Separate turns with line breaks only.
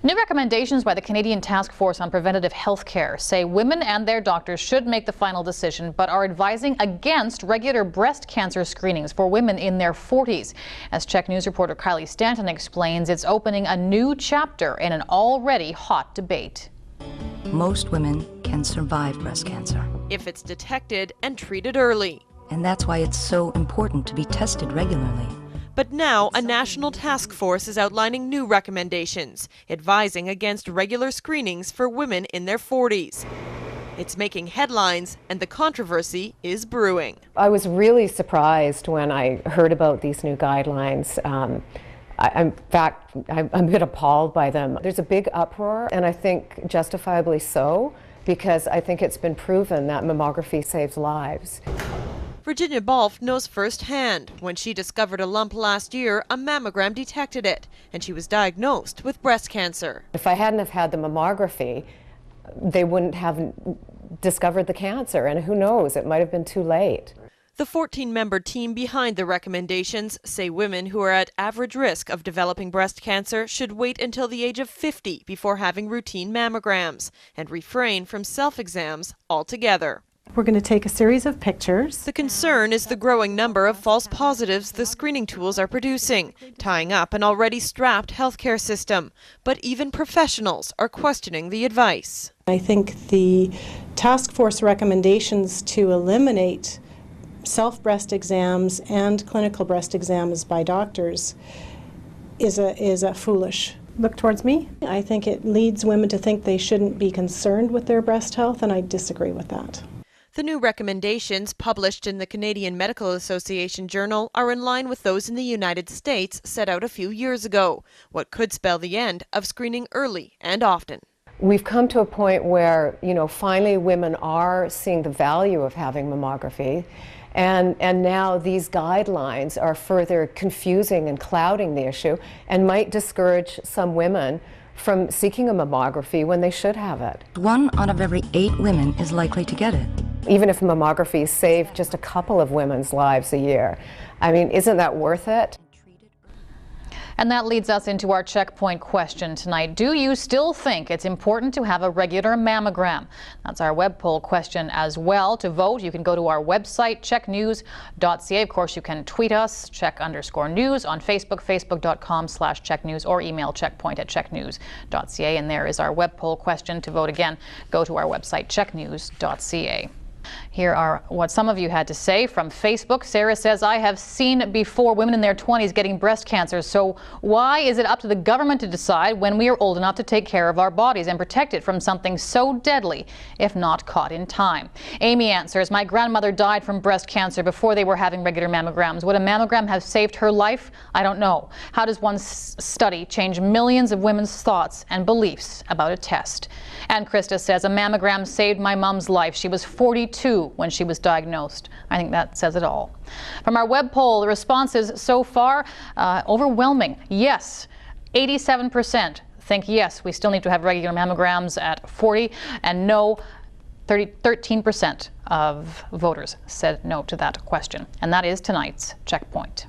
New recommendations by the Canadian Task Force on Preventative Health Care say women and their doctors should make the final decision, but are advising against regular breast cancer screenings for women in their 40s. As CHEK News reporter Kylie Stanton explains, it's opening a new chapter in an already hot debate.
Most women can survive breast cancer,
if it's detected and treated early.
and that's why it's so important to be tested regularly.
But now a national task force is outlining new recommendations, advising against regular screenings for women in their 40s. It's making headlines, and the controversy is brewing.
I was really surprised when I heard about these new guidelines. In fact, I'm a bit appalled by them. There's a big uproar, and I think justifiably so, because I think it's been proven that mammography saves lives.
Virginia Balfe knows firsthand. When she discovered a lump last year, a mammogram detected it, and she was diagnosed with breast cancer.
If I hadn't have had the mammography, they wouldn't have discovered the cancer, and who knows, it might have been too late.
The 14-member team behind the recommendations say women who are at average risk of developing breast cancer should wait until the age of 50 before having routine mammograms and refrain from self-exams altogether.
We're going to take a series of pictures.
The concern is the growing number of false positives the screening tools are producing, tying up an already strapped healthcare system. But even professionals are questioning the advice.
I think the task force recommendations to eliminate self-breast exams and clinical breast exams by doctors is a foolish. Look towards me. I think it leads women to think they shouldn't be concerned with their breast health, and I disagree with that.
The new recommendations, published in the Canadian Medical Association Journal, are in line with those in the United States set out a few years ago, what could spell the end of screening early and often.
We've come to a point where, finally women are seeing the value of having mammography, and now these guidelines are further confusing and clouding the issue and might discourage some women from seeking a mammography when they should have it.
1 out of every 8 women is likely to get it.
Even if mammography saved just a couple of women's lives a year, I mean, isn't that worth it?
And that leads us into our checkpoint question tonight. Do you still think it's important to have a regular mammogram? That's our web poll question as well. To vote, you can go to our website, checknews.ca. Of course, you can tweet us, check_news, on Facebook, facebook.com/checknews, or email checkpoint@checknews.ca. And there is our web poll question. To vote again, go to our website, checknews.ca. Here are what some of you had to say from Facebook. Sarah says, I have seen before women in their 20s getting breast cancer, so why is it up to the government to decide when we are old enough to take care of our bodies and protect it from something so deadly if not caught in time? Amy answers, my grandmother died from breast cancer before they were having regular mammograms. Would a mammogram have saved her life? I don't know. How does one study change millions of women's thoughts and beliefs about a test? And Krista says, a mammogram saved my mom's life. She was 42 when she was diagnosed. I think that says it all. From our web poll, the responses so far, overwhelming. Yes, 87% think yes, we still need to have regular mammograms at 40, and no, 13% of voters said no to that question. And that is tonight's checkpoint.